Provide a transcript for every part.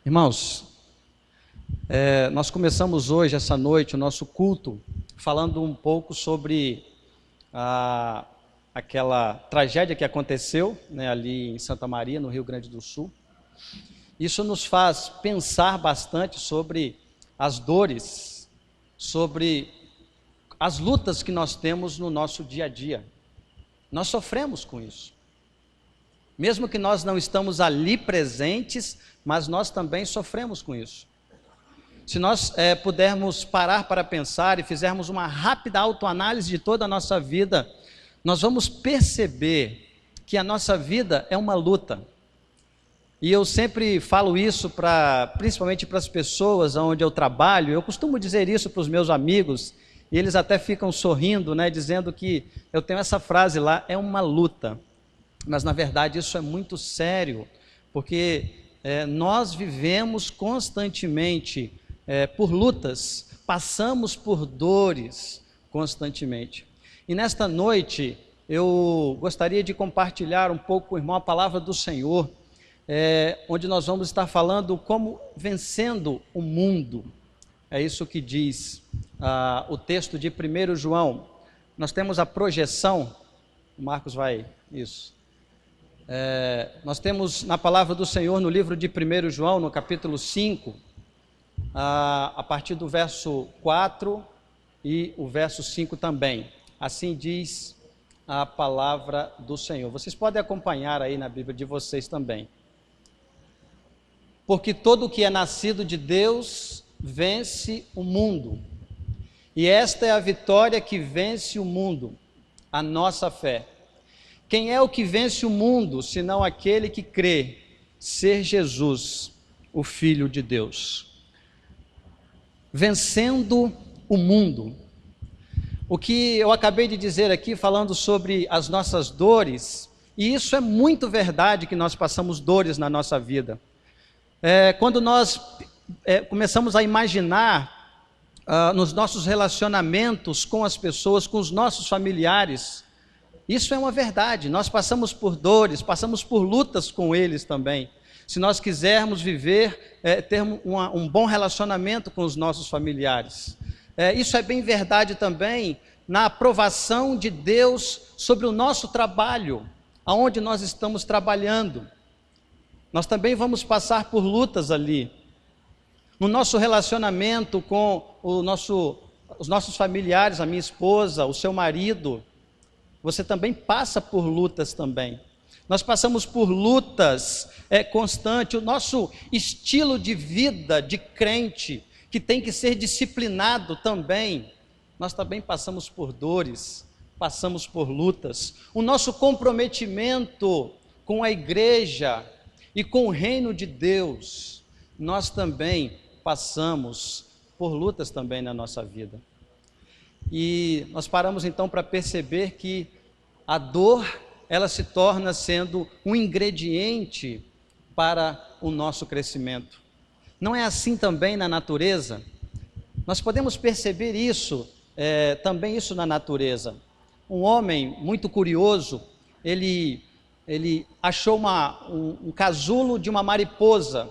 Irmãos, nós começamos hoje, essa noite, o nosso culto, falando um pouco sobre aquela tragédia que aconteceu, ali em Santa Maria, no Rio Grande do Sul. Isso nos faz pensar bastante sobre as dores, sobre as lutas que nós temos no nosso dia a dia. Nós sofremos com isso. Mesmo que nós não estamos ali presentes, mas nós também sofremos com isso. Se nós pudermos parar para pensar e fizermos uma rápida autoanálise de toda a nossa vida, nós vamos perceber que a nossa vida é uma luta. E eu sempre falo isso principalmente para as pessoas onde eu trabalho. Eu costumo dizer isso para os meus amigos, e eles até ficam sorrindo, dizendo que eu tenho essa frase lá, é uma luta. Mas na verdade isso é muito sério, porque nós vivemos constantemente por lutas, passamos por dores constantemente. E nesta noite eu gostaria de compartilhar um pouco com o irmão a palavra do Senhor, onde nós vamos estar falando como vencendo o mundo. É isso que diz o texto de 1 João. Nós temos a projeção, o Marcos vai, isso. Nós temos na palavra do Senhor no livro de 1 João, no capítulo 5, a partir do verso 4 e o verso 5 também. Assim diz a palavra do Senhor. Vocês podem acompanhar aí na Bíblia de vocês também. Porque todo o que é nascido de Deus vence o mundo. E esta é a vitória que vence o mundo, a nossa fé. Quem é o que vence o mundo, senão aquele que crê ser Jesus, o Filho de Deus? Vencendo o mundo. O que eu acabei de dizer aqui, falando sobre as nossas dores, e isso é muito verdade, que nós passamos dores na nossa vida. Quando nós começamos a imaginar nos nossos relacionamentos com as pessoas, com os nossos familiares, isso é uma verdade. Nós passamos por dores, passamos por lutas com eles também. Se nós quisermos viver, ter um bom relacionamento com os nossos familiares. Isso é bem verdade também na aprovação de Deus sobre o nosso trabalho, aonde nós estamos trabalhando. Nós também vamos passar por lutas ali. No nosso relacionamento com os nossos familiares, a minha esposa, o seu marido, você também passa por lutas também. Nós passamos por lutas constantes. O nosso estilo de vida de crente, que tem que ser disciplinado também, nós também passamos por dores, passamos por lutas. O nosso comprometimento com a igreja e com o reino de Deus, nós também passamos por lutas também na nossa vida. E nós paramos então para perceber que a dor, ela se torna sendo um ingrediente para o nosso crescimento. Não é assim também na natureza? Nós podemos perceber isso, também isso na natureza. Um homem muito curioso, ele achou um casulo de uma mariposa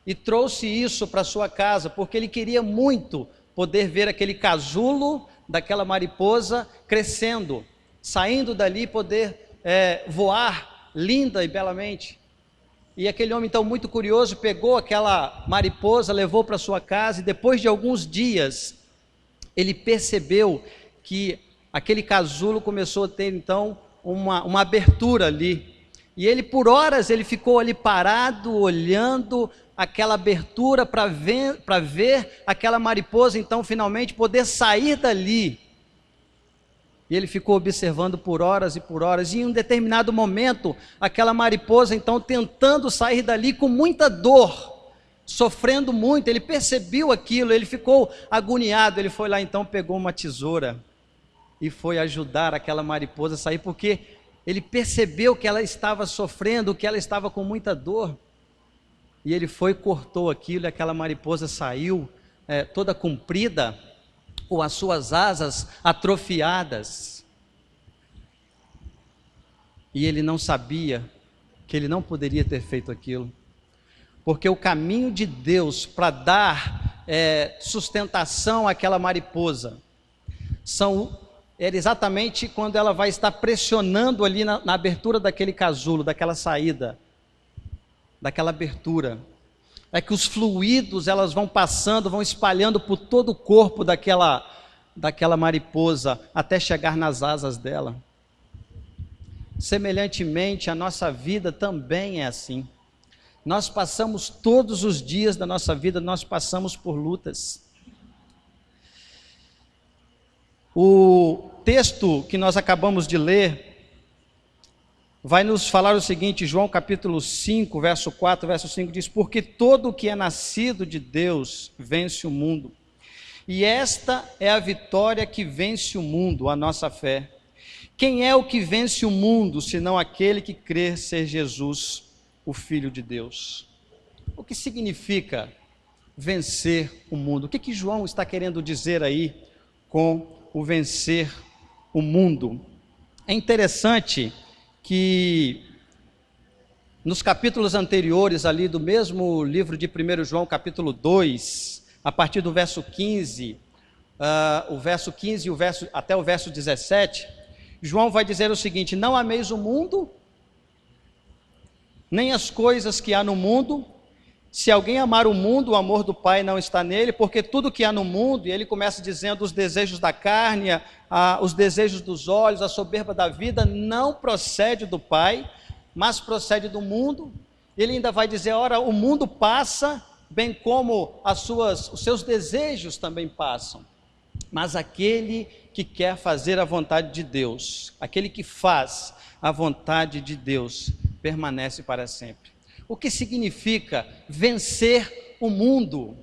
e trouxe isso para sua casa, porque ele queria muito poder ver aquele casulo daquela mariposa crescendo, saindo dali, poder voar linda e belamente. E aquele homem então muito curioso pegou aquela mariposa, levou para sua casa, e depois de alguns dias ele percebeu que aquele casulo começou a ter então uma abertura ali, e ele por horas ele ficou ali parado, olhando aquela abertura para ver aquela mariposa então finalmente poder sair dali. E ele ficou observando por horas e por horas, e em um determinado momento, aquela mariposa então tentando sair dali com muita dor, sofrendo muito. Ele percebeu aquilo, ele ficou agoniado. Ele foi lá então, pegou uma tesoura e foi ajudar aquela mariposa a sair, porque ele percebeu que ela estava sofrendo, que ela estava com muita dor. E ele foi, cortou aquilo, e aquela mariposa saiu toda comprida, com as suas asas atrofiadas. E ele não sabia que ele não poderia ter feito aquilo. Porque o caminho de Deus para dar sustentação àquela mariposa era exatamente quando ela vai estar pressionando ali na abertura daquele casulo, daquela saída, daquela abertura. É que os fluidos elas vão passando, vão espalhando por todo o corpo daquela mariposa, até chegar nas asas dela. Semelhantemente, a nossa vida também é assim. Nós passamos todos os dias da nossa vida, nós passamos por lutas. O texto que nós acabamos de ler vai nos falar o seguinte, João capítulo 5, verso 4, verso 5 diz: porque todo o que é nascido de Deus vence o mundo. E esta é a vitória que vence o mundo, a nossa fé. Quem é o que vence o mundo, senão aquele que crê ser Jesus, o Filho de Deus? O que significa vencer o mundo? O que João está querendo dizer aí com o vencer o mundo? É interessante que nos capítulos anteriores ali do mesmo livro de 1 João, capítulo 2, a partir do verso 15, até o verso 17, João vai dizer o seguinte: não ameis o mundo, nem as coisas que há no mundo. Se alguém amar o mundo, o amor do Pai não está nele, porque tudo que há no mundo, e ele começa dizendo os desejos da carne, os desejos dos olhos, a soberba da vida, não procede do Pai, mas procede do mundo. Ele ainda vai dizer, ora, o mundo passa, bem como os seus desejos também passam, mas aquele que quer fazer a vontade de Deus, aquele que faz a vontade de Deus, permanece para sempre. O que significa vencer o mundo?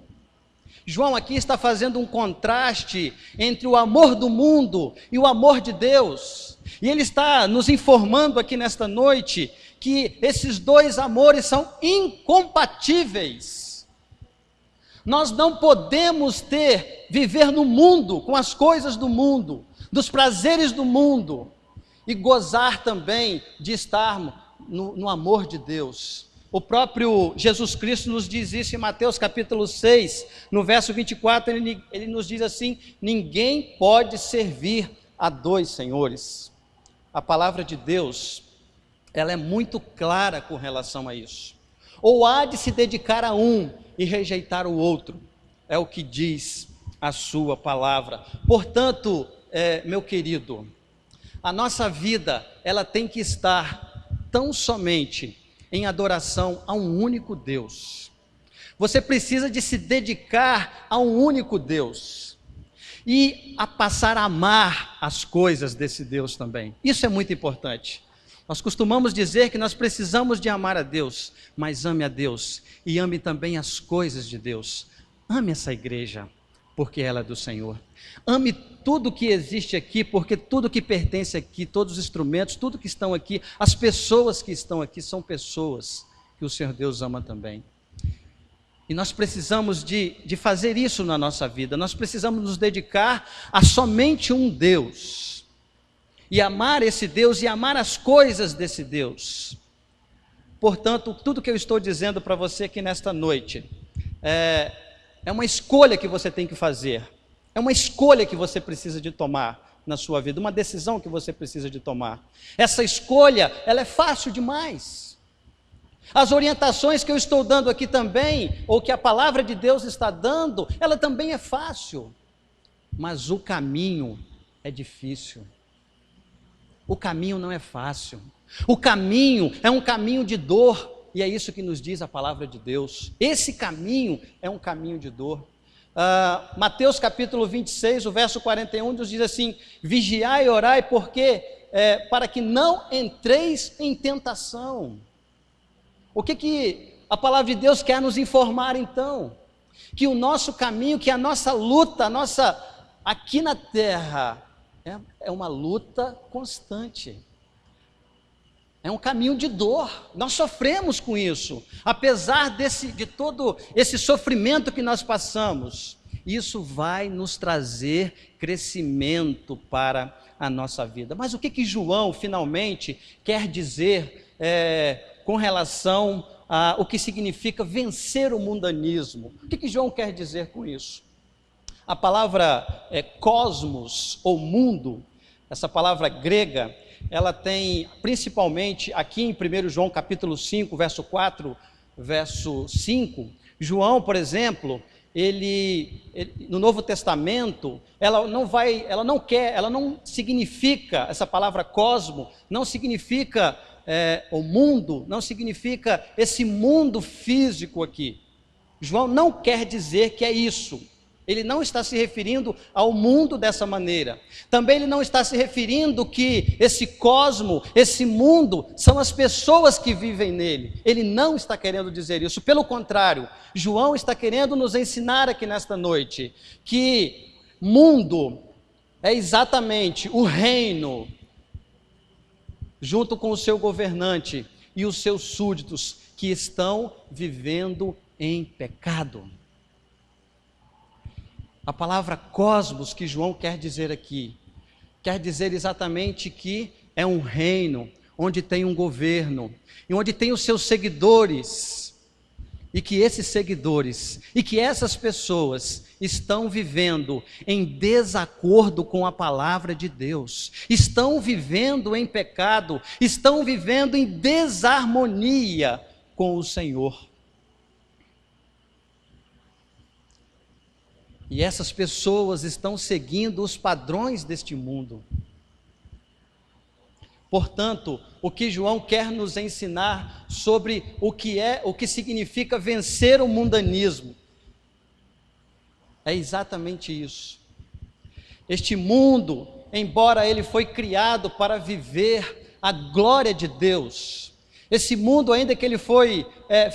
João aqui está fazendo um contraste entre o amor do mundo e o amor de Deus, e ele está nos informando aqui nesta noite que esses dois amores são incompatíveis. Nós não podemos viver no mundo, com as coisas do mundo, dos prazeres do mundo, e gozar também de estar no amor de Deus. O próprio Jesus Cristo nos diz isso em Mateus capítulo 6, no verso 24, ele nos diz assim: ninguém pode servir a dois senhores. A palavra de Deus, ela é muito clara com relação a isso. Ou há de se dedicar a um e rejeitar o outro, é o que diz a sua palavra. Portanto, meu querido, a nossa vida, ela tem que estar tão somente em adoração a um único Deus. Você precisa de se dedicar a um único Deus e a passar a amar as coisas desse Deus também. Isso é muito importante. Nós costumamos dizer que nós precisamos de amar a Deus, mas ame a Deus e ame também as coisas de Deus. Ame essa igreja, porque ela é do Senhor. Ame tudo que existe aqui, porque tudo que pertence aqui, todos os instrumentos, tudo que estão aqui, as pessoas que estão aqui são pessoas que o Senhor Deus ama também. E nós precisamos de fazer isso na nossa vida. Nós precisamos nos dedicar a somente um Deus, e amar esse Deus e amar as coisas desse Deus. Portanto, tudo que eu estou dizendo para você aqui nesta noite é uma escolha que você tem que fazer, é uma escolha que você precisa de tomar na sua vida, uma decisão que você precisa de tomar. Essa escolha, ela é fácil demais. As orientações que eu estou dando aqui também, ou que a palavra de Deus está dando, ela também é fácil, mas o caminho é difícil. O caminho não é fácil, o caminho é um caminho de dor, e é isso que nos diz a palavra de Deus. Esse caminho é um caminho de dor. Mateus capítulo 26, o verso 41 nos diz assim: vigiai e orai, porque para que não entreis em tentação. O que a palavra de Deus quer nos informar então? Que o nosso caminho, que a nossa luta, aqui na terra, é uma luta constante. É um caminho de dor, nós sofremos com isso, apesar de todo esse sofrimento que nós passamos, isso vai nos trazer crescimento para a nossa vida. Mas o que João finalmente quer dizer com relação o que significa vencer o mundanismo. O que João quer dizer com isso? A palavra cosmos ou mundo, essa palavra grega, ela tem principalmente aqui em 1 João capítulo 5, verso 4, verso 5, João, por exemplo, ele no Novo Testamento, ela não significa, essa palavra cosmo, não significa o mundo, não significa esse mundo físico aqui. João não quer dizer que é isso. Ele não está se referindo ao mundo dessa maneira. Também ele não está se referindo que esse cosmo, esse mundo, são as pessoas que vivem nele. Ele não está querendo dizer isso. Pelo contrário, João está querendo nos ensinar aqui nesta noite que mundo é exatamente o reino, junto com o seu governante e os seus súditos que estão vivendo em pecado. A palavra cosmos que João quer dizer aqui, quer dizer exatamente que é um reino, onde tem um governo, e onde tem os seus seguidores, e que esses seguidores, e que essas pessoas estão vivendo em desacordo com a palavra de Deus, estão vivendo em pecado, estão vivendo em desarmonia com o Senhor. E essas pessoas estão seguindo os padrões deste mundo. Portanto, o que João quer nos ensinar sobre o que significa vencer o mundanismo, é exatamente isso. Este mundo, embora ele foi criado para viver a glória de Deus, esse mundo, ainda que ele foi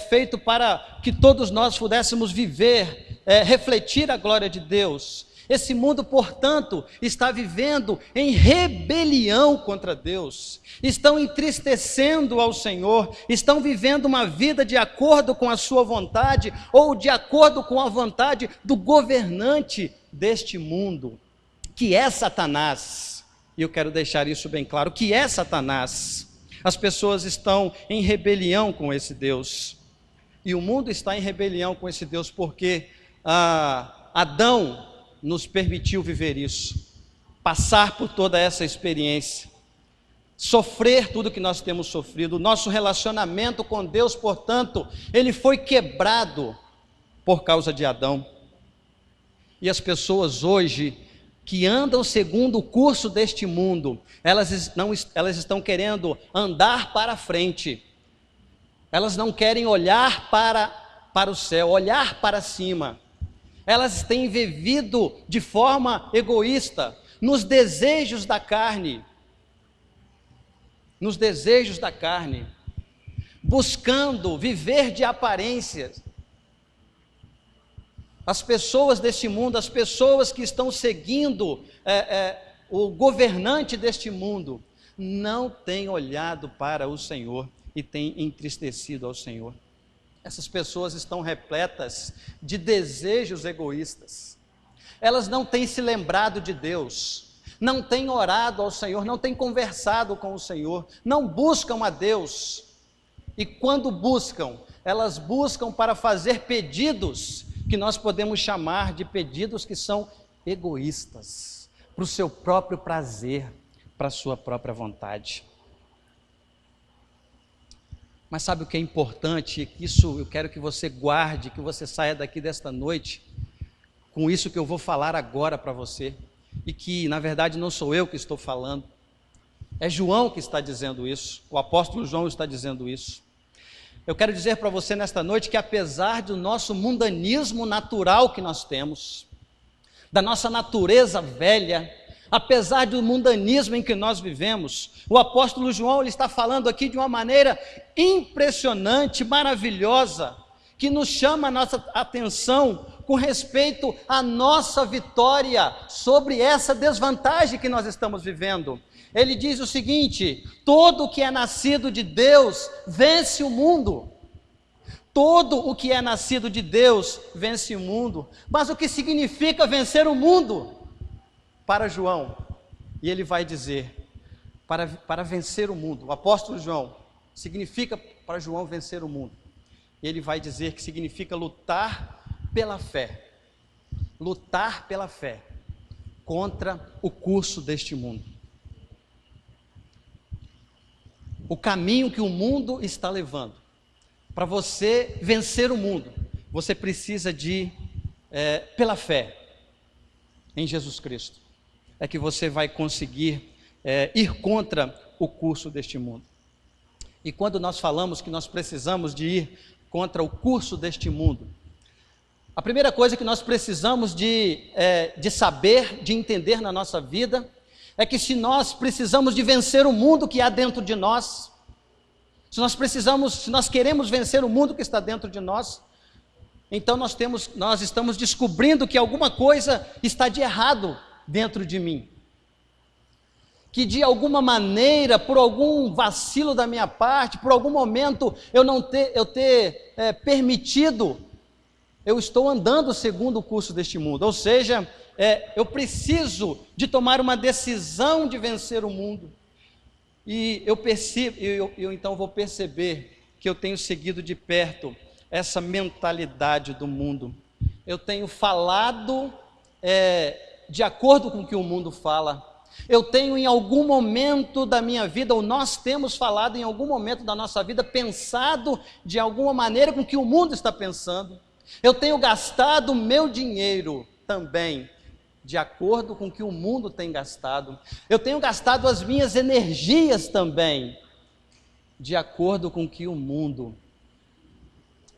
feito para que todos nós pudéssemos viver, refletir a glória de Deus, esse mundo, portanto, está vivendo em rebelião contra Deus, estão entristecendo ao Senhor, estão vivendo uma vida de acordo com a sua vontade, ou de acordo com a vontade do governante deste mundo, que é Satanás. E eu quero deixar isso bem claro, que é Satanás. As pessoas estão em rebelião com esse Deus, e o mundo está em rebelião com esse Deus, porque Adão nos permitiu viver isso, passar por toda essa experiência, sofrer tudo que nós temos sofrido. O nosso relacionamento com Deus, portanto, ele foi quebrado por causa de Adão. E as pessoas hoje que andam segundo o curso deste mundo, elas estão querendo andar para frente, elas não querem olhar para o céu, olhar para cima. Elas têm vivido de forma egoísta, nos desejos da carne, buscando viver de aparências. As pessoas deste mundo, as pessoas que estão seguindo o governante deste mundo, não têm olhado para o Senhor e têm entristecido ao Senhor. Essas pessoas estão repletas de desejos egoístas. Elas não têm se lembrado de Deus, não têm orado ao Senhor, não têm conversado com o Senhor, não buscam a Deus. E quando buscam, elas buscam para fazer pedidos que nós podemos chamar de pedidos que são egoístas, para o seu próprio prazer, para a sua própria vontade. Mas sabe o que é importante? Isso eu quero que você guarde, que você saia daqui desta noite com isso que eu vou falar agora para você, e que na verdade não sou eu que estou falando, é João que está dizendo isso, o apóstolo João está dizendo isso. Eu quero dizer para você nesta noite que apesar do nosso mundanismo natural que nós temos, da nossa natureza velha, apesar do mundanismo em que nós vivemos, o apóstolo João ele está falando aqui de uma maneira impressionante, maravilhosa, que nos chama a nossa atenção com respeito à nossa vitória sobre essa desvantagem que nós estamos vivendo. Ele diz o seguinte: todo o que é nascido de Deus vence o mundo. Todo o que é nascido de Deus vence o mundo. Mas o que significa vencer o mundo? Para João, e ele vai dizer, para vencer o mundo, o apóstolo João, significa para João vencer o mundo, ele vai dizer que significa lutar pela fé. Lutar pela fé contra o curso deste mundo. O caminho que o mundo está levando. Para você vencer o mundo, você precisa de, pela fé em Jesus Cristo, é que você vai conseguir ir contra o curso deste mundo. E quando nós falamos que nós precisamos de ir contra o curso deste mundo, a primeira coisa que nós precisamos de saber, de entender na nossa vida, é que se nós precisamos de vencer o mundo que há dentro de nós, se nós queremos vencer o mundo que está dentro de nós, então nós estamos descobrindo que alguma coisa está de errado dentro de mim. Que de alguma maneira, por algum vacilo da minha parte, por algum momento eu ter permitido, eu estou andando segundo o curso deste mundo. Ou seja, eu preciso de tomar uma decisão de vencer o mundo. E eu então vou perceber que eu tenho seguido de perto essa mentalidade do mundo. Eu tenho falado de acordo com o que o mundo fala. Eu tenho em algum momento da minha vida, ou nós temos falado em algum momento da nossa vida, pensado de alguma maneira com o que o mundo está pensando. Eu tenho gastado o meu dinheiro também de acordo com o que o mundo tem gastado. Eu tenho gastado as minhas energias também de acordo com o que o mundo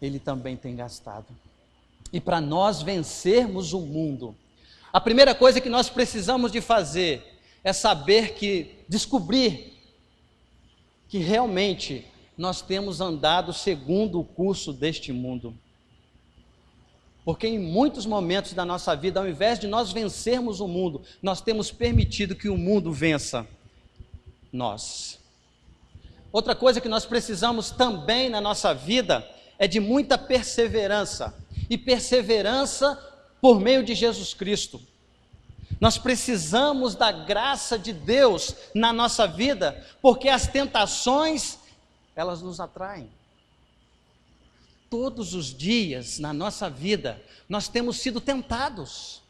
ele também tem gastado. E para nós vencermos o mundo, a primeira coisa que nós precisamos de fazer é descobrir que realmente nós temos andado segundo o curso deste mundo. Porque em muitos momentos da nossa vida, ao invés de nós vencermos o mundo, nós temos permitido que o mundo vença nós. Outra coisa que nós precisamos também na nossa vida é de muita perseverança, e perseverança por meio de Jesus Cristo. Nós precisamos da graça de Deus na nossa vida, porque as tentações, elas nos atraem. Todos os dias na nossa vida, nós temos sido tentados.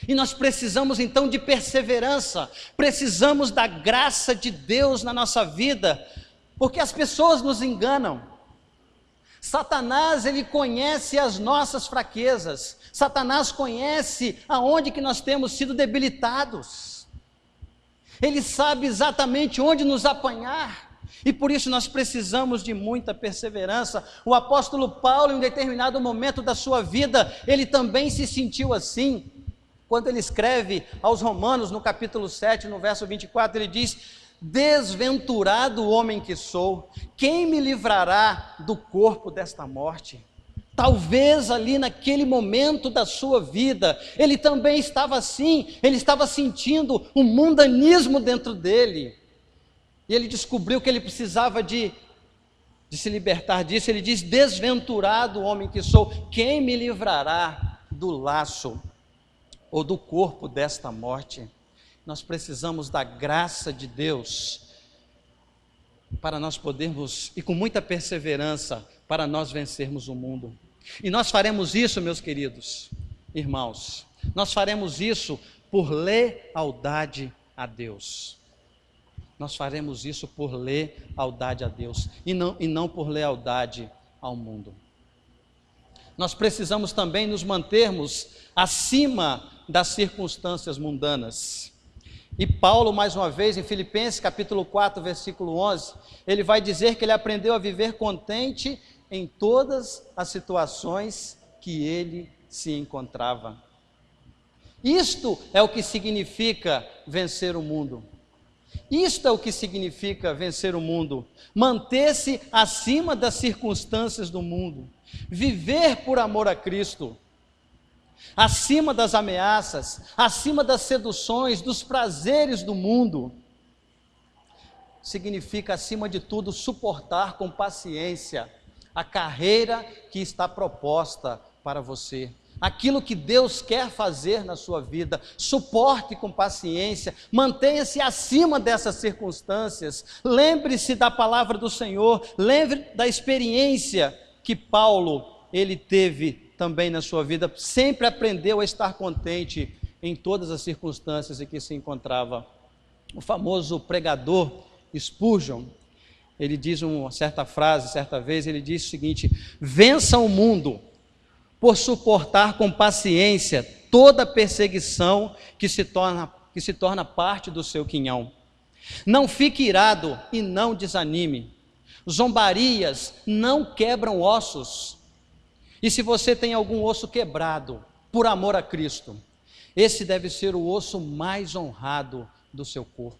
E nós precisamos então de perseverança, precisamos da graça de Deus na nossa vida, porque as pessoas nos enganam. Satanás, ele conhece as nossas fraquezas. Satanás conhece aonde que nós temos sido debilitados. Ele sabe exatamente onde nos apanhar. E por isso nós precisamos de muita perseverança. O apóstolo Paulo, em um determinado momento da sua vida, ele também se sentiu assim. Quando ele escreve aos Romanos, no capítulo 7, no verso 24, ele diz: desventurado homem que sou, quem me livrará do corpo desta morte? Talvez ali naquele momento da sua vida, ele também estava assim, ele estava sentindo um mundanismo dentro dele, e ele descobriu que ele precisava de se libertar disso. Ele diz: desventurado homem que sou, quem me livrará do laço, ou do corpo desta morte? Nós precisamos da graça de Deus, para nós podermos, e com muita perseverança, para nós vencermos o mundo. E nós faremos isso, meus queridos irmãos, nós faremos isso por lealdade a Deus. Nós faremos isso por lealdade a Deus, e não por lealdade ao mundo. Nós precisamos também nos mantermos acima das circunstâncias mundanas. E Paulo, mais uma vez, em Filipenses capítulo 4, versículo 11, ele vai dizer que ele aprendeu a viver contente em todas as situações que ele se encontrava. Isto é o que significa vencer o mundo. Isto é o que significa vencer o mundo. Manter-se acima das circunstâncias do mundo. Viver por amor a Cristo. Acima das ameaças, acima das seduções, dos prazeres do mundo. Significa, acima de tudo, suportar com paciência a carreira que está proposta para você. Aquilo que Deus quer fazer na sua vida, suporte com paciência, mantenha-se acima dessas circunstâncias, lembre-se da palavra do Senhor, lembre da experiência que Paulo, ele teve também na sua vida, sempre aprendeu a estar contente em todas as circunstâncias em que se encontrava. O famoso pregador Spurgeon, ele diz uma certa frase, certa vez, ele diz o seguinte: vença o mundo por suportar com paciência toda perseguição que se torna parte do seu quinhão. Não fique irado e não desanime. Zombarias não quebram ossos. E se você tem algum osso quebrado, por amor a Cristo, esse deve ser o osso mais honrado do seu corpo.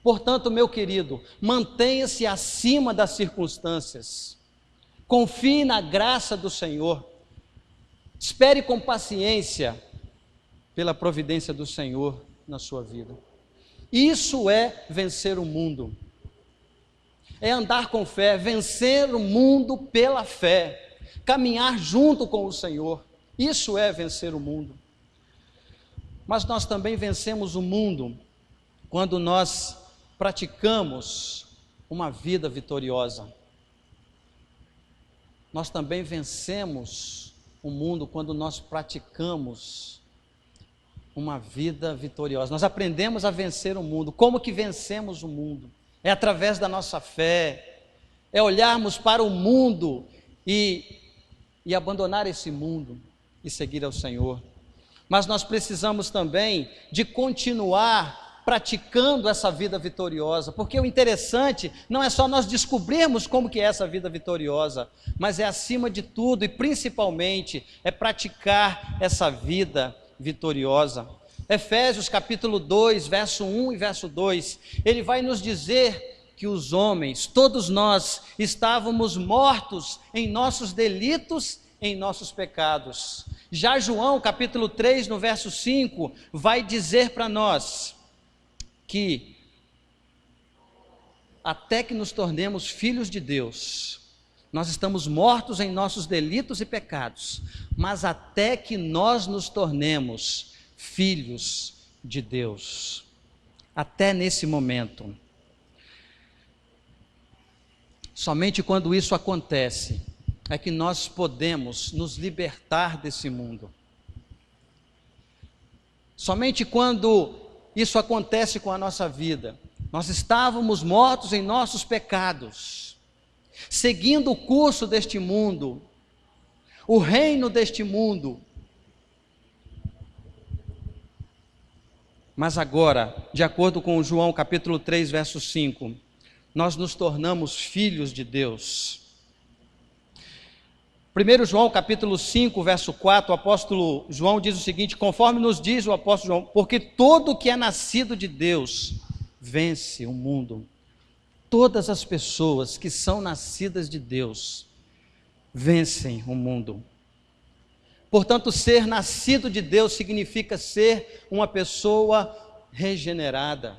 Portanto, meu querido, mantenha-se acima das circunstâncias. Confie na graça do Senhor. Espere com paciência pela providência do Senhor na sua vida. Isso é vencer o mundo. É andar com fé, vencer o mundo pela fé, caminhar junto com o Senhor. Isso é vencer o mundo. Mas nós também vencemos o mundo quando nós praticamos uma vida vitoriosa. Nós também vencemos o mundo quando nós praticamos uma vida vitoriosa. Nós aprendemos a vencer o mundo. Como que vencemos o mundo? É através da nossa fé, é olharmos para o mundo e abandonar esse mundo e seguir ao Senhor. Mas nós precisamos também de continuar praticando essa vida vitoriosa, porque o interessante não é só nós descobrirmos como que é essa vida vitoriosa, mas é acima de tudo e principalmente é praticar essa vida vitoriosa. Efésios capítulo 2, verso 1 e verso 2, ele vai nos dizer que os homens, todos nós, estávamos mortos em nossos delitos, em nossos pecados. Já João capítulo 3, no verso 5, vai dizer para nós que até que nos tornemos filhos de Deus, nós estamos mortos em nossos delitos e pecados, mas até que nós nos tornemos filhos de Deus, até nesse momento. Somente quando isso acontece é que nós podemos nos libertar desse mundo. Somente quando isso acontece com a nossa vida, nós estávamos mortos em nossos pecados, seguindo o curso deste mundo, o reino deste mundo. Mas agora, de acordo com João capítulo 3, verso 5, nós nos tornamos filhos de Deus. 1 João capítulo 5, verso 4, o apóstolo João diz o seguinte: conforme nos diz o apóstolo João, porque todo que é nascido de Deus vence o mundo. Todas as pessoas que são nascidas de Deus vencem o mundo. Portanto, ser nascido de Deus significa ser uma pessoa regenerada.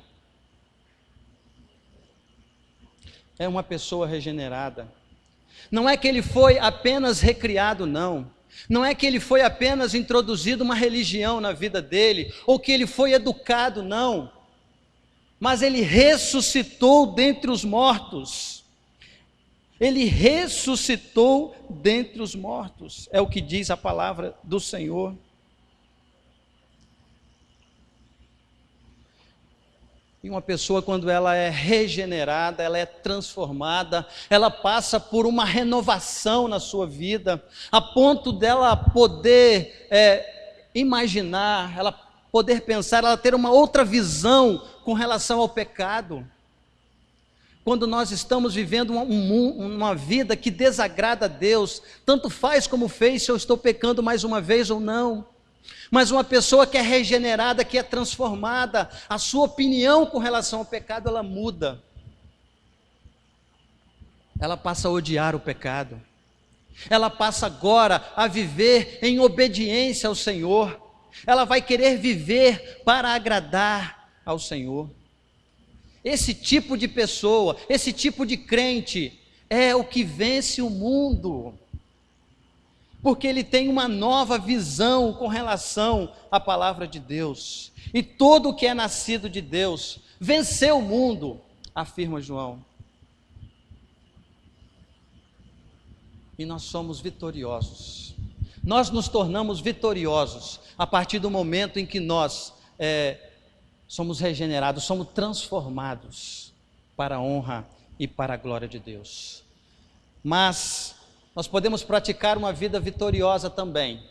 É uma pessoa regenerada. Não é que ele foi apenas recriado, não. Não é que ele foi apenas introduzido uma religião na vida dele, ou que ele foi educado, não. Mas ele ressuscitou dentre os mortos. Ele ressuscitou dentre os mortos. É o que diz a palavra do Senhor. E uma pessoa, quando ela é regenerada, ela é transformada, ela passa por uma renovação na sua vida, a ponto dela poder imaginar, ela poder pensar, ela ter uma outra visão com relação ao pecado. Quando nós estamos vivendo uma vida que desagrada a Deus, tanto faz como fez se eu estou pecando mais uma vez ou não. Mas uma pessoa que é regenerada, que é transformada, a sua opinião com relação ao pecado, ela muda. Ela passa a odiar o pecado. Ela passa agora a viver em obediência ao Senhor. Ela vai querer viver para agradar ao Senhor. Esse tipo de pessoa, esse tipo de crente, é o que vence o mundo. Porque ele tem uma nova visão com relação à palavra de Deus. E todo o que é nascido de Deus venceu o mundo, afirma João. e nós somos vitoriosos. Nós nos tornamos vitoriosos a partir do momento em que nós somos regenerados, somos transformados para a honra e para a glória de Deus. Mas nós podemos praticar uma vida vitoriosa também,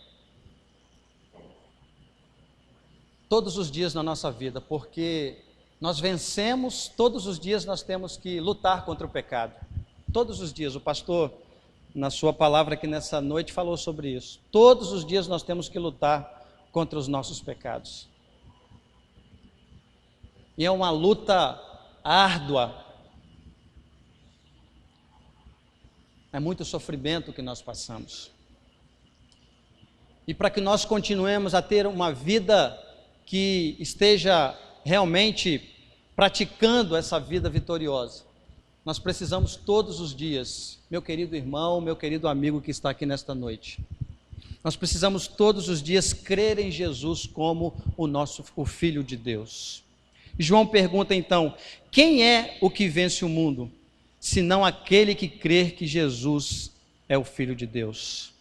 todos os dias na nossa vida, porque nós vencemos, todos os dias nós temos que lutar contra o pecado. Todos os dias, o pastor, na sua palavra aqui nessa noite, falou sobre isso. Todos os dias nós temos que lutar contra os nossos pecados. E é uma luta árdua. É muito sofrimento que nós passamos. E para que nós continuemos a ter uma vida que esteja realmente praticando essa vida vitoriosa, nós precisamos todos os dias, meu querido irmão, meu querido amigo que está aqui nesta noite, nós precisamos todos os dias crer em Jesus como o Filho de Deus. João pergunta então, quem é o que vence o mundo, senão aquele que crer que Jesus é o Filho de Deus?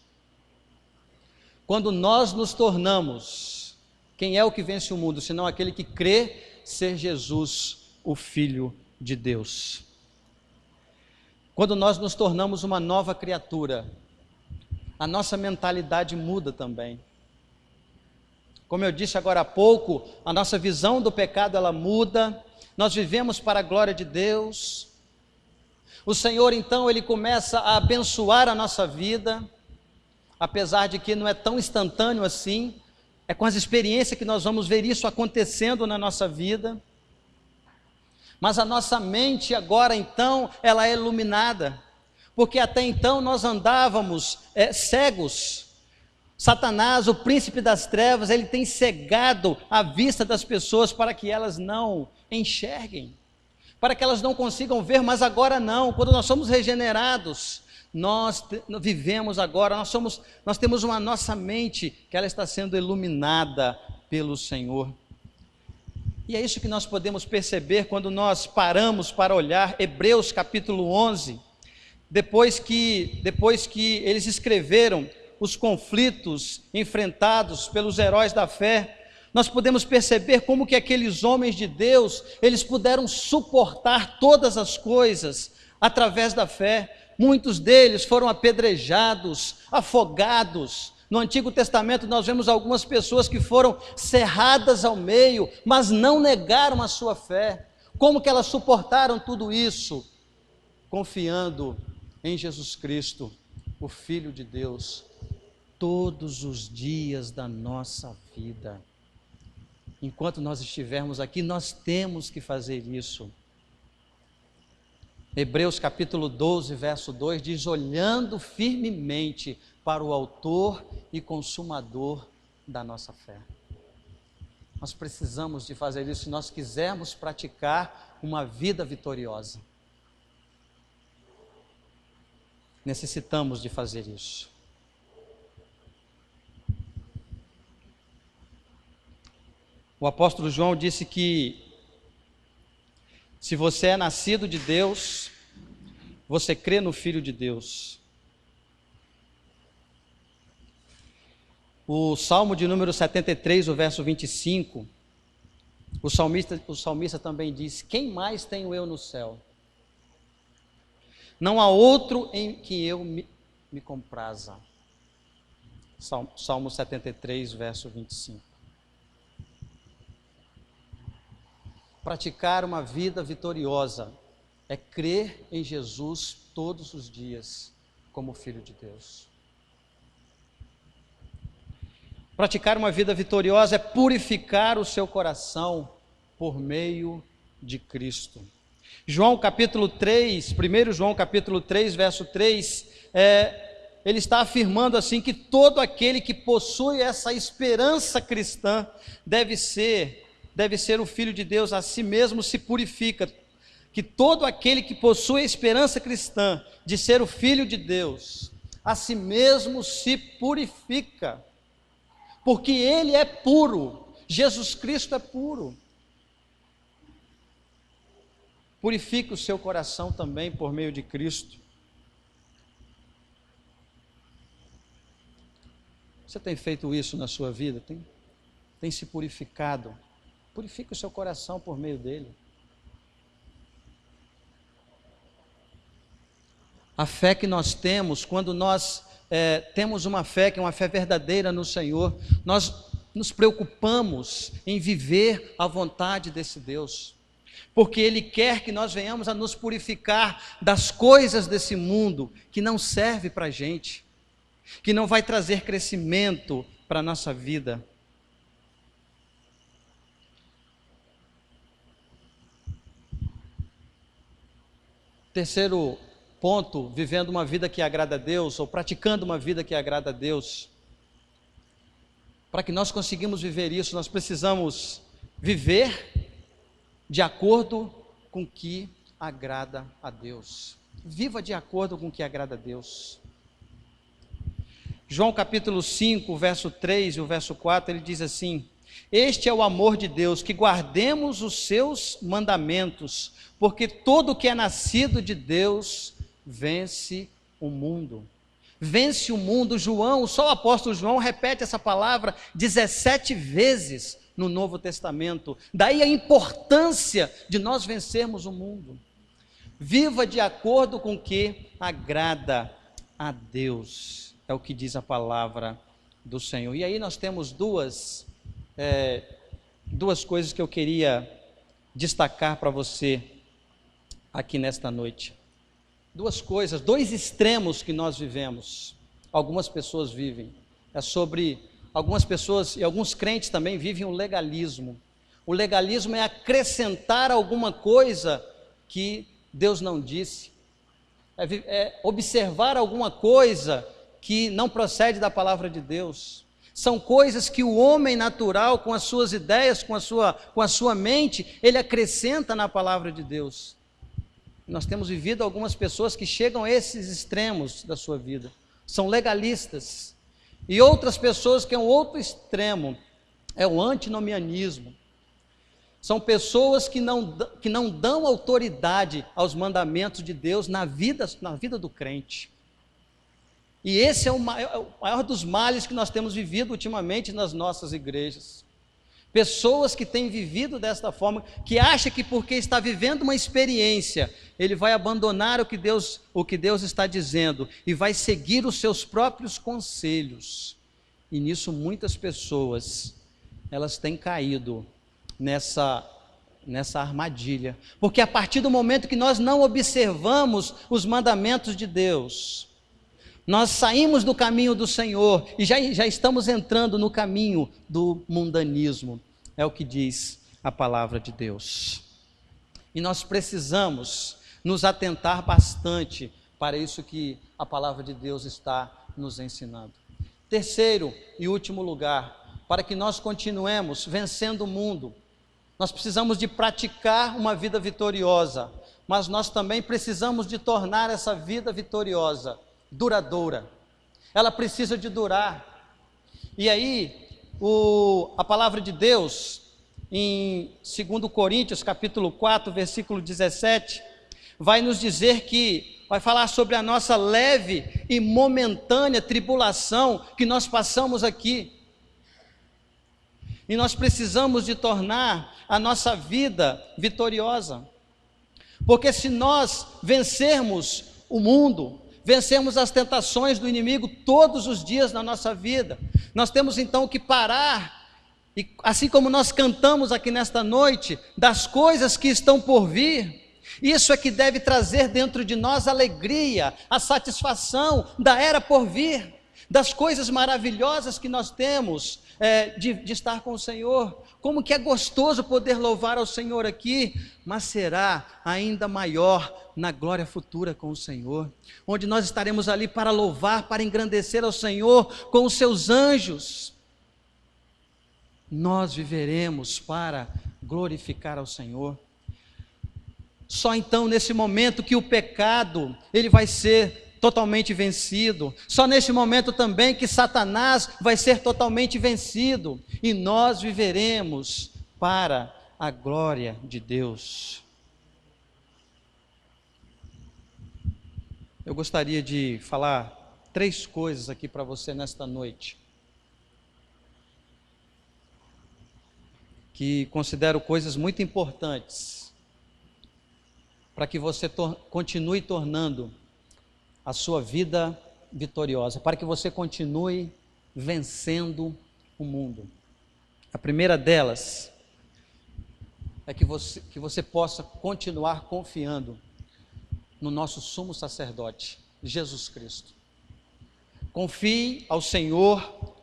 Quando nós nos tornamos, quem é o que vence o mundo, senão aquele que crê ser Jesus o Filho de Deus? Quando nós nos tornamos uma nova criatura, a nossa mentalidade muda também. Como eu disse agora há pouco, a nossa visão do pecado ela muda, nós vivemos para a glória de Deus. O Senhor então ele começa a abençoar a nossa vida, apesar de que não é tão instantâneo assim, é com as experiências que nós vamos ver isso acontecendo na nossa vida. Mas a nossa mente agora então, ela é iluminada, porque até então nós andávamos cegos. Satanás, o príncipe das trevas, ele tem cegado a vista das pessoas para que elas não enxerguem, para que elas não consigam ver, mas agora não, quando nós somos regenerados, nós vivemos agora, nós temos uma nossa mente que ela está sendo iluminada pelo Senhor. E é isso que nós podemos perceber quando nós paramos para olhar Hebreus capítulo 11, depois que eles escreveram os conflitos enfrentados pelos heróis da fé, nós podemos perceber como que aqueles homens de Deus, eles puderam suportar todas as coisas através da fé. Muitos deles foram apedrejados, afogados. No Antigo Testamento nós vemos algumas pessoas que foram cerradas ao meio, mas não negaram a sua fé. Como que elas suportaram tudo isso? Confiando em Jesus Cristo, o Filho de Deus, todos os dias da nossa vida. Enquanto nós estivermos aqui, nós temos que fazer isso. Hebreus capítulo 12, verso 2 diz, olhando firmemente para o autor e consumador da nossa fé. Nós precisamos de fazer isso se nós quisermos praticar uma vida vitoriosa. Necessitamos de fazer isso. O apóstolo João disse que se você é nascido de Deus, você crê no Filho de Deus. O Salmo de número 73, o verso 25, o salmista também diz, quem mais tenho eu no céu? Não há outro em que eu me compraza. Salmo 73, verso 25. Praticar uma vida vitoriosa é crer em Jesus todos os dias como Filho de Deus. Praticar uma vida vitoriosa é purificar o seu coração por meio de Cristo. João capítulo 3, 1 João capítulo 3, verso 3, ele está afirmando assim que todo aquele que possui essa esperança cristã deve ser o Filho de Deus, a si mesmo se purifica, que todo aquele que possui a esperança cristã de ser o Filho de Deus, a si mesmo se purifica, porque Ele é puro, Jesus Cristo é puro. Purifique o seu coração também por meio de Cristo. Você tem feito isso na sua vida? Tem se purificado? Purifique o seu coração por meio dele. A fé que nós temos, quando nós temos uma fé que é uma fé verdadeira no Senhor, nós nos preocupamos em viver a vontade desse Deus, porque Ele quer que nós venhamos a nos purificar das coisas desse mundo que não serve para a gente, que não vai trazer crescimento para a nossa vida. Terceiro ponto, vivendo uma vida que agrada a Deus, ou praticando uma vida que agrada a Deus. Para que nós conseguimos viver isso, nós precisamos viver de acordo com o que agrada a Deus. Viva de acordo com o que agrada a Deus. João capítulo 5, verso 3 e o verso 4, ele diz assim: este é o amor de Deus, que guardemos os seus mandamentos, porque todo o que é nascido de Deus vence o mundo. Vence o mundo. João, só o apóstolo João repete essa palavra 17 vezes no Novo Testamento. Daí a importância de nós vencermos o mundo. Viva de acordo com o que agrada a Deus, é o que diz a palavra do Senhor. E aí nós temos duas coisas que eu queria destacar para você aqui nesta noite. Duas coisas, dois extremos que nós vivemos, algumas pessoas vivem, algumas pessoas e alguns crentes também vivem o legalismo. O legalismo é acrescentar alguma coisa que Deus não disse, é observar alguma coisa que não procede da palavra de Deus. São coisas que o homem natural, com as suas ideias, com a sua mente, ele acrescenta na palavra de Deus. Nós temos vivido algumas pessoas que chegam a esses extremos da sua vida, são legalistas. E outras pessoas que é um outro extremo, é o antinomianismo. São pessoas que não dão autoridade aos mandamentos de Deus na vida do crente. E esse é o maior dos males que nós temos vivido ultimamente nas nossas igrejas. Pessoas que têm vivido desta forma, que acham que porque está vivendo uma experiência, ele vai abandonar o que Deus está dizendo e vai seguir os seus próprios conselhos. E nisso muitas pessoas, elas têm caído nessa armadilha. Porque a partir do momento que nós não observamos os mandamentos de Deus, nós saímos do caminho do Senhor e já estamos entrando no caminho do mundanismo. É o que diz a palavra de Deus. E nós precisamos nos atentar bastante para isso que a palavra de Deus está nos ensinando. Terceiro e último lugar, para que nós continuemos vencendo o mundo, nós precisamos de praticar uma vida vitoriosa, mas nós também precisamos de tornar essa vida vitoriosa duradoura. Ela precisa de durar. E aí, a palavra de Deus, em 2 Coríntios, capítulo 4, versículo 17, vai nos dizer vai falar sobre a nossa leve e momentânea tribulação que nós passamos aqui. E nós precisamos de tornar a nossa vida vitoriosa. Porque se nós vencermos o mundo, vencemos as tentações do inimigo todos os dias na nossa vida, nós temos então que parar, e assim como nós cantamos aqui nesta noite, das coisas que estão por vir. Isso é que deve trazer dentro de nós alegria, a satisfação da era por vir, das coisas maravilhosas que nós temos de estar com o Senhor. Como que é gostoso poder louvar ao Senhor aqui, mas será ainda maior na glória futura com o Senhor, onde nós estaremos ali para louvar, para engrandecer ao Senhor com os seus anjos. Nós viveremos para glorificar ao Senhor. Só então nesse momento que o pecado ele vai ser totalmente vencido. Só nesse momento também que Satanás vai ser totalmente vencido e nós viveremos para a glória de Deus. Eu gostaria de falar 3 coisas aqui para você nesta noite. que considero coisas muito importantes para que você continue tornando a sua vida vitoriosa, para que você continue vencendo o mundo. A primeira delas é que você possa continuar confiando no nosso sumo sacerdote, Jesus Cristo. Confie ao Senhor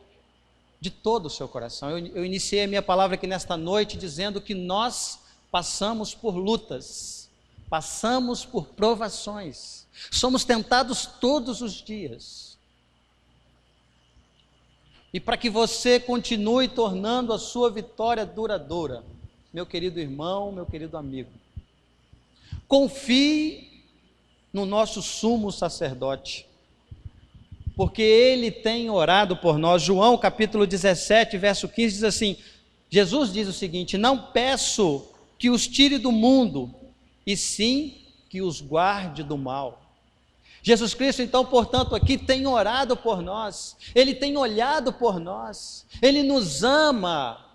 de todo o seu coração. Eu iniciei a minha palavra aqui nesta noite dizendo que nós passamos por lutas, passamos por provações, somos tentados todos os dias. E para que você continue tornando a sua vitória duradoura, meu querido irmão, meu querido amigo, confie no nosso sumo sacerdote, porque ele tem orado por nós. João capítulo 17, verso 15 diz assim, Jesus diz o seguinte: não peço que os tire do mundo, e sim que os guarde do mal. Jesus Cristo, então, portanto, aqui tem orado por nós, Ele tem olhado por nós, Ele nos ama,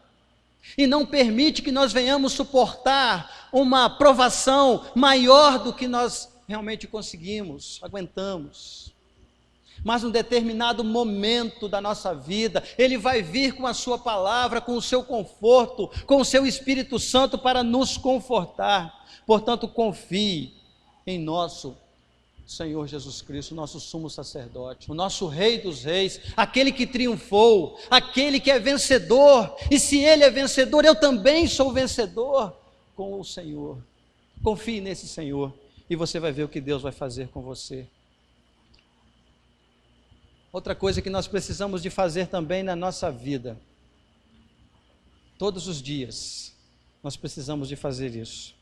e não permite que nós venhamos suportar uma provação maior do que nós realmente conseguimos, aguentamos. Mas num determinado momento da nossa vida, Ele vai vir com a sua palavra, com o seu conforto, com o seu Espírito Santo para nos confortar. Portanto, confie em nosso Senhor Jesus Cristo, nosso sumo sacerdote, o nosso Rei dos Reis, aquele que triunfou, aquele que é vencedor, e se Ele é vencedor, eu também sou vencedor com o Senhor. Confie nesse Senhor, e você vai ver o que Deus vai fazer com você. Outra coisa que nós precisamos de fazer também na nossa vida, todos os dias, nós precisamos de fazer isso,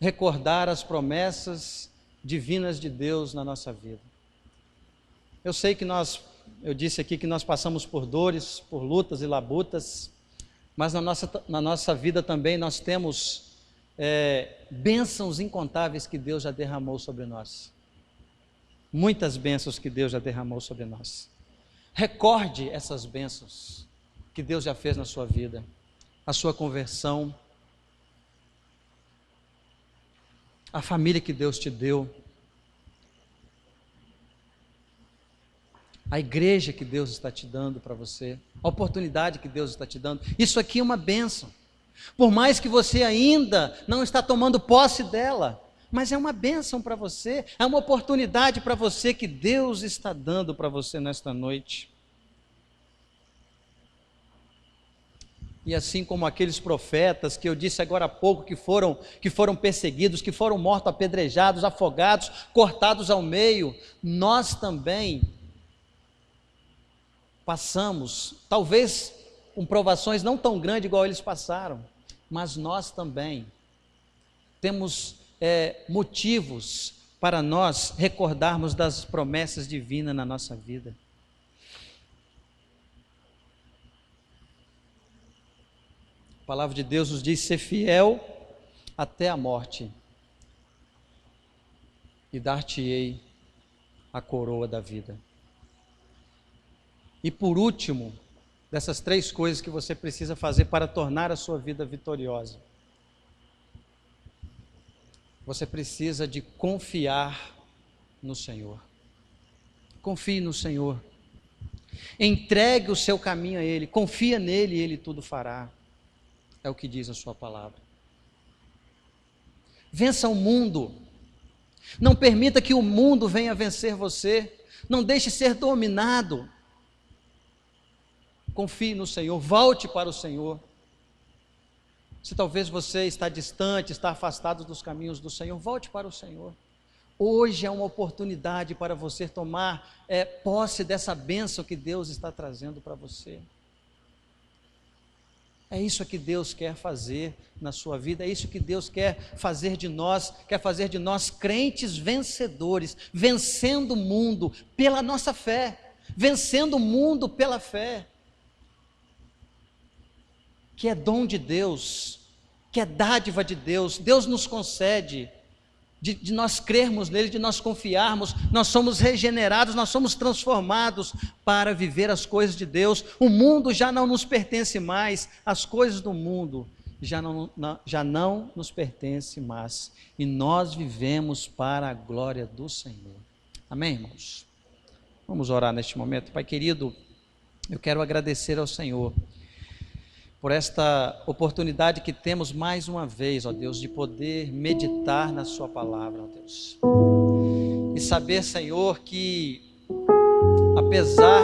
recordar as promessas divinas de Deus na nossa vida. Eu sei que eu disse aqui que nós passamos por dores, por lutas e labutas, mas na nossa vida também nós temos bênçãos incontáveis que Deus já derramou sobre nós. Muitas bênçãos que Deus já derramou sobre nós. Recorde essas bênçãos que Deus já fez na sua vida, a sua conversão, a família que Deus te deu, a igreja que Deus está te dando para você, a oportunidade que Deus está te dando. Isso aqui é uma bênção, por mais que você ainda não está tomando posse dela, mas é uma bênção para você, é uma oportunidade para você que Deus está dando para você nesta noite. E assim como aqueles profetas que eu disse agora há pouco, que foram perseguidos, que foram mortos, apedrejados, afogados, cortados ao meio, nós também passamos, talvez com provações não tão grandes igual eles passaram, mas nós também temos motivos para nós recordarmos das promessas divinas na nossa vida. A palavra de Deus nos diz: ser fiel até a morte, e dar-te-ei a coroa da vida. E por último, dessas três coisas que você precisa fazer para tornar a sua vida vitoriosa, você precisa de confiar no Senhor. Confie no Senhor. Entregue o seu caminho a Ele, confia nele e Ele tudo fará. É o que diz a sua palavra. Vença o mundo. Não permita que o mundo venha vencer você. Não deixe ser dominado. Confie no Senhor, volte para o Senhor. Se talvez você está distante, está afastado dos caminhos do Senhor, volte para o Senhor. Hoje é uma oportunidade para você tomar posse dessa bênção que Deus está trazendo para você. É isso que Deus quer fazer na sua vida, é isso que Deus quer fazer de nós crentes vencedores, vencendo o mundo pela nossa fé, vencendo o mundo pela fé, que é dom de Deus, que é dádiva de Deus. Deus nos concede de nós crermos nele, de nós confiarmos. Nós somos regenerados, nós somos transformados para viver as coisas de Deus. O mundo já não nos pertence mais, as coisas do mundo já não nos pertencem mais, e nós vivemos para a glória do Senhor. Amém, irmãos? Vamos orar neste momento. Pai querido, eu quero agradecer ao Senhor por esta oportunidade que temos mais uma vez, ó Deus, de poder meditar na sua palavra, ó Deus, e saber, Senhor, que apesar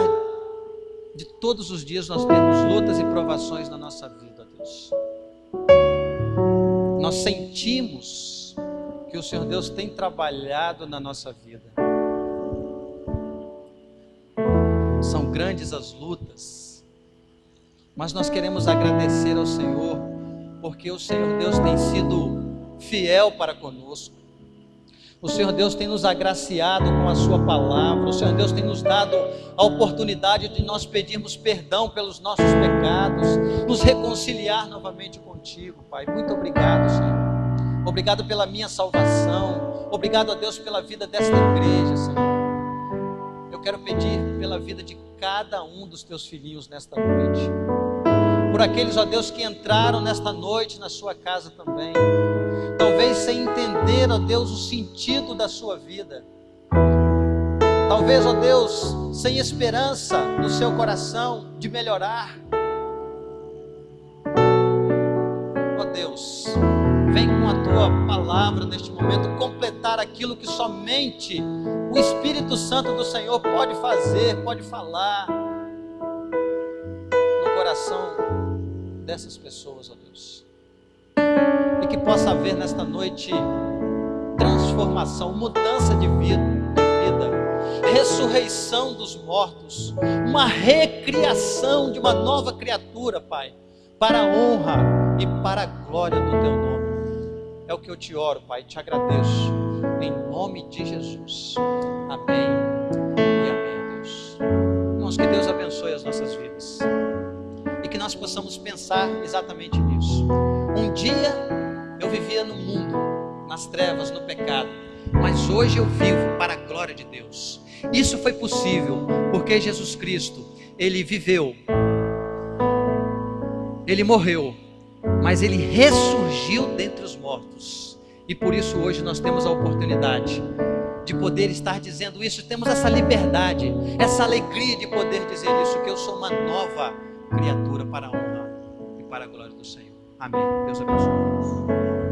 de todos os dias nós temos lutas e provações na nossa vida, ó Deus, nós sentimos que o Senhor Deus tem trabalhado na nossa vida. São grandes as lutas, mas nós queremos agradecer ao Senhor, porque o Senhor Deus tem sido fiel para conosco. O Senhor Deus tem nos agraciado com a sua palavra. O Senhor Deus tem nos dado a oportunidade de nós pedirmos perdão pelos nossos pecados, nos reconciliar novamente contigo, Pai. Muito obrigado, Senhor. Obrigado pela minha salvação. Obrigado a Deus pela vida desta igreja, Senhor. Eu quero pedir pela vida de cada um dos teus filhinhos nesta noite. Por aqueles, ó Deus, que entraram nesta noite na sua casa também, talvez sem entender, ó Deus, o sentido da sua vida. Talvez, ó Deus, sem esperança no seu coração de melhorar. Ó Deus, vem com a tua palavra neste momento completar aquilo que somente o Espírito Santo do Senhor pode fazer, pode falar no coração dessas pessoas, ó Deus. E que possa haver nesta noite transformação, mudança de vida, ressurreição dos mortos, uma recriação de uma nova criatura, Pai, para a honra e para a glória do teu nome. É o que eu te oro, Pai, te agradeço, em nome de Jesus. Amém e amém, Deus. Irmãos, que Deus abençoe as nossas vidas e que nós possamos pensar exatamente nisso. Um dia eu vivia no mundo, nas trevas, no pecado, mas hoje eu vivo para a glória de Deus. Isso foi possível porque Jesus Cristo, Ele viveu, Ele morreu, mas Ele ressurgiu dentre os mortos, e por isso hoje nós temos a oportunidade de poder estar dizendo isso, temos essa liberdade, essa alegria de poder dizer isso, que eu sou uma nova criatura para a honra e para a glória do Senhor. Amém. Deus abençoe.